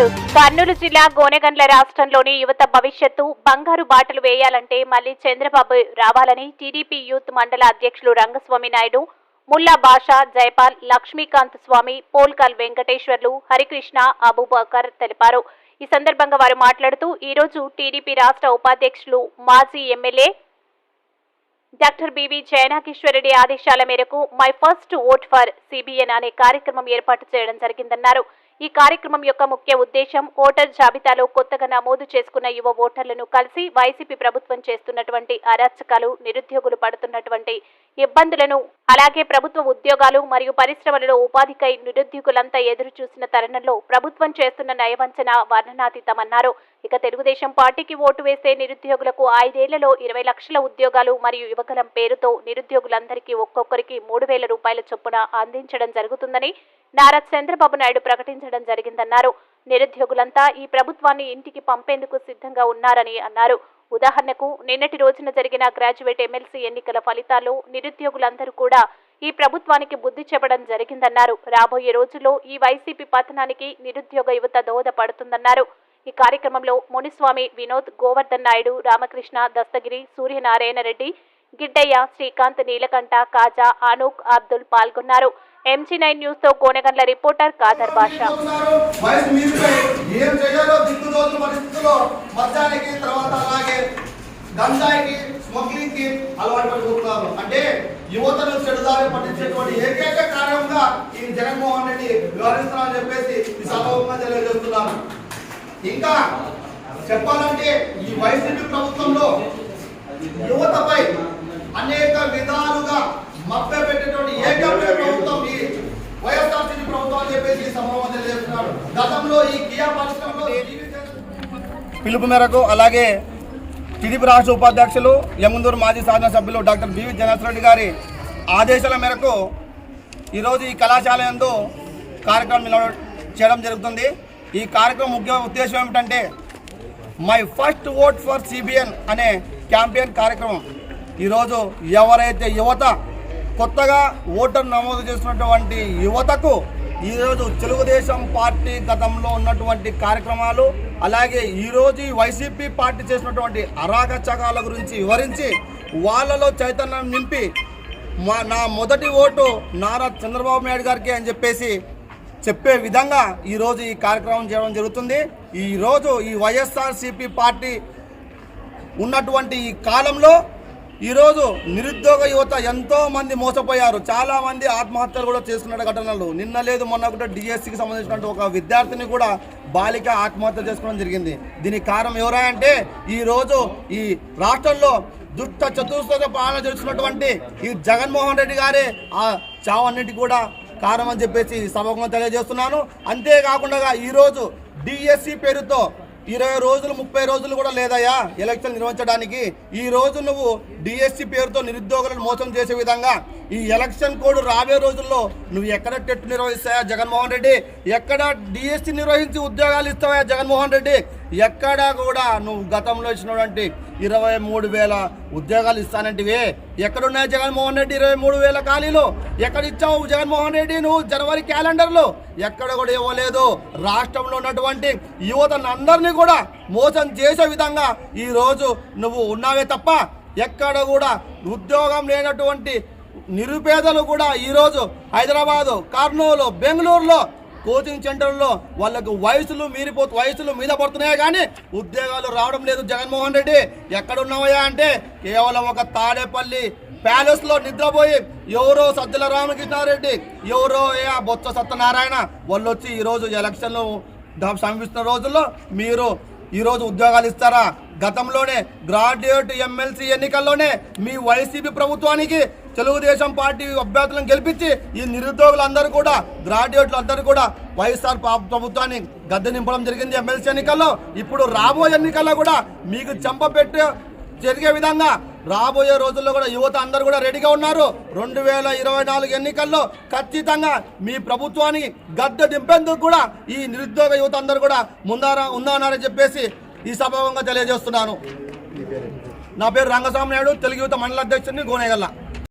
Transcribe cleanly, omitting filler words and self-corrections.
News. Kurnool జిల్లా గోనెగండ్ల రాష్ట్రంలోని యువత భవిష్యత్తు బంగారు బాటలు వేయాలంటే మళ్లీ చంద్రబాబు రావాలని టీడీపీ యూత్ మండల అధ్యక్షులు రంగస్వామి నాయుడు, ముల్లా బాషా, జైపాల్, లక్ష్మీకాంత్ స్వామి, పోల్కల్ వెంకటేశ్వర్లు, హరికృష్ణ, అబూబకర్ తెలిపారు. ఈ సందర్భంగా వారు మాట్లాడుతూ ఈ రోజు టీడీపీ రాష్ట్ర ఉపాధ్యక్షులు మాజీ ఎమ్మెల్యే డాక్టర్ బివి జయనాగేశ్వరరెడ్డి ఆదేశాల మేరకు my first vote for CBN అనే కార్యక్రమం ఏర్పాటు చేయడం జరిగిందన్నారు. ఈ కార్యక్రమం యొక్క ముఖ్య ఉద్దేశం ఓటర్ జాబితాలో కొత్తగా నమోదు చేసుకున్న యువ ఓటర్లను కలిసి వైసీపీ ప్రభుత్వం చేస్తున్నటువంటి అరాచకాలు, నిరుద్యోగులు పడుతున్నటువంటి ఇబ్బందులను, అలాగే ప్రభుత్వ ఉద్యోగాలు మరియు పరిశ్రమలలో ఉపాధికై నిరుద్యోగులంతా ఎదురు చూసిన తరుణంలో ప్రభుత్వం చేస్తున్న నయవంచన వర్ణనాతీతమన్నారు. ఇక తెలుగుదేశం పార్టీకి ఓటు వేస్తే నిరుద్యోగులకు 5 ఏళ్లలో 20 లక్షల ఉద్యోగాలు మరియు యువగలం పేరుతో నిరుద్యోగులందరికీ ఒక్కొక్కరికి 3,000 రూపాయల చొప్పున అందించడం జరుగుతుందని నారా చంద్రబాబు నాయుడు ప్రకటించడం జరిగిందన్నారు. నిరుద్యోగులంతా ఈ ప్రభుత్వాన్ని ఇంటికి పంపేందుకు సిద్ధంగా ఉన్నారని అన్నారు. ఉదాహరణకు నిన్నటి రోజున జరిగిన గ్రాడ్యుయేట్ ఎమ్మెల్సీ ఎన్నికల ఫలితాల్లో నిరుద్యోగులందరూ కూడా ఈ ప్రభుత్వానికి బుద్ధి చెప్పడం జరిగిందన్నారు. రాబోయే రోజుల్లో ఈ వైసీపీ పతనానికి నిరుద్యోగ యువత దోహదపడుతుందన్నారు. ఈ కార్యక్రమంలో మునిస్వామి, వినోద్, గోవర్ధన్ నాయుడు, రామకృష్ణ, దస్తగిరి, సూర్యనారాయణ రెడ్డి, గిడ్డయ్య, శ్రీకాంత్, నీలకంఠ, కాజా, అనూక్, అబ్దుల్ పాల్గొన్నారు. MG9 న్యూస్ తో గోనెగండ్ల రిపోర్టర్ కాదర్ బాషా. అంటే యువతను చెడుదారి పట్టించేటువంటి ఏకైక కారణంగా ఈ జగన్మోహన్ రెడ్డి వ్యవహరిస్తున్నారని చెప్పేసి ఈ సభాముఖంగా తెలియజేస్తున్నారు. ఇంకా చెప్పాలంటే ఈ వైసీపీ ప్రభుత్వంలో యువతపై అనేక విధాలుగా మభ్య పెట్టేటువంటి ఏకైక ప్రభుత్వం ఈ వైఎస్ఆర్సీపీ ప్రభుత్వం అని చెప్పేసి ఈ సభాముఖంగా తెలియజేస్తున్నారు. గతంలో ఈ కియా పరిశ్రమలో పిలుపు మేరకు అలాగే టీడీపీ రాష్ట్ర ఉపాధ్యక్షులు యముందూరు మాజీ శాసనసభ్యులు డాక్టర్ బివి జయనాగేశ్వరరెడ్డి గారి ఆదేశాల మేరకు ఈరోజు ఈ కళాశాల యందు కార్యక్రమం చేయడం జరుగుతుంది. ఈ కార్యక్రమం ముఖ్య ఉద్దేశం ఏమిటంటే my first vote for CBN అనే క్యాంపెయిన్ కార్యక్రమం. ఈరోజు ఎవరైతే యువత కొత్తగా ఓటర్ నమోదు చేస్తున్నటువంటి యువతకు ఈరోజు తెలుగుదేశం పార్టీ గతంలో ఉన్నటువంటి కార్యక్రమాలు, అలాగే ఈరోజు వైసీపీ పార్టీ చేసినటువంటి అరాగచకాల గురించి వివరించి వాళ్ళలో చైతన్యం నింపి నా మొదటి ఓటు నారా చంద్రబాబు నాయుడు గారికి అని చెప్పేసి చెప్పే విధంగా ఈరోజు ఈ కార్యక్రమం చేయడం జరుగుతుంది. ఈరోజు ఈ వైఎస్ఆర్సీపీ పార్టీ ఉన్నటువంటి ఈ కాలంలో ఈరోజు నిరుద్యోగ యువత ఎంతో మంది మోసపోయారు. చాలా మంది ఆత్మహత్యలు కూడా చేసుకున్న ఘటనలు నిన్న లేదు మొన్న కూడా డిఎస్సికి సంబంధించినటువంటి ఒక విద్యార్థిని కూడా బాలిక ఆత్మహత్య చేసుకోవడం జరిగింది. దీనికి కారణం ఎవరా అంటే ఈరోజు ఈ రాష్ట్రంలో దుష్ట చతుర్స్ర పాలన చేస్తున్నటువంటి ఈ జగన్మోహన్ రెడ్డి గారే ఆ చావన్నిటి కూడా కారణం అని చెప్పేసి సభకు తెలియజేస్తున్నాను. అంతేకాకుండా ఈరోజు డిఎస్సి పేరుతో 20 రోజులు 30 రోజులు కూడా లేదయ్యా ఎలక్షన్ నిర్వహించడానికి. ఈ రోజు నువ్వు డిఎస్సి పేరుతో నిరుద్యోగులను మోసం చేసే విధంగా ఈ ఎలక్షన్ కోడ్ రాబోయే రోజుల్లో నువ్వు ఎక్కడ టెట్ నిర్వహిస్తాయా జగన్మోహన్ రెడ్డి? ఎక్కడ డిఎస్సి నిర్వహించి ఉద్యోగాలు ఇస్తావా జగన్మోహన్ రెడ్డి? ఎక్కడా కూడా నువ్వు గతంలో ఇచ్చినటువంటి 23,000 ఉద్యోగాలు ఇస్తానంటివే ఎక్కడున్నాయి జగన్మోహన్ రెడ్డి? 23,000 ఖాళీలు ఎక్కడ ఇచ్చావు జగన్మోహన్ రెడ్డి? నువ్వు జనవరి క్యాలెండర్లో ఎక్కడ కూడా ఇవ్వలేదు. రాష్ట్రంలో ఉన్నటువంటి యువతను అందరినీ కూడా మోసం చేసే విధంగా ఈరోజు నువ్వు ఉన్నావే తప్ప ఎక్కడ కూడా ఉద్యోగం లేనటువంటి నిరుపేదలు కూడా ఈరోజు హైదరాబాదు, కర్నూలు, బెంగళూరులో కోచింగ్ సెంటర్లో వాళ్ళకు వయసులు మీద పడుతున్నాయా కానీ ఉద్యోగాలు రావడం లేదు. జగన్మోహన్ రెడ్డి ఎక్కడున్నావయ్యా అంటే కేవలం ఒక తాడేపల్లి ప్యాలెస్లో నిద్రపోయి ఎవరో సజ్జల రామకృష్ణారెడ్డి, ఎవరో బొత్స సత్యనారాయణ వాళ్ళు వచ్చి ఈరోజు ఎలక్షన్లు సమీపిస్తున్న రోజుల్లో మీరు ఈరోజు ఉద్యోగాలు ఇస్తారా? గతంలోనే గ్రాడ్యుయేట్ ఎమ్మెల్సీ ఎన్నికల్లోనే మీ వైసీపీ ప్రభుత్వానికి తెలుగుదేశం పార్టీ అభ్యర్థులను గెలిపించి ఈ నిరుద్యోగులందరూ కూడా గ్రాడ్యుయేట్లు అందరూ కూడా వైఎస్ఆర్ ప్రభుత్వాన్ని గద్దె నింపడం జరిగింది ఎమ్మెల్సీ ఎన్నికల్లో. ఇప్పుడు రాబోయే ఎన్నికల్లో కూడా మీకు చెంపపెట్టి జరిగే విధంగా రాబోయే రోజుల్లో కూడా యువత అందరూ కూడా రెడీగా ఉన్నారు. 2024 ఎన్నికల్లో ఖచ్చితంగా మీ ప్రభుత్వాన్ని గద్దె దింపేందుకు కూడా ఈ నిరుద్యోగ యువత అందరూ కూడా ఉందన్నారని చెప్పేసి ఈ సభాముఖంగా తెలియజేస్తున్నాను. నా పేరు రంగస్వామి నాయుడు, తెలుగు యువత మండల అధ్యక్షుడిని, గోనెగండ్ల.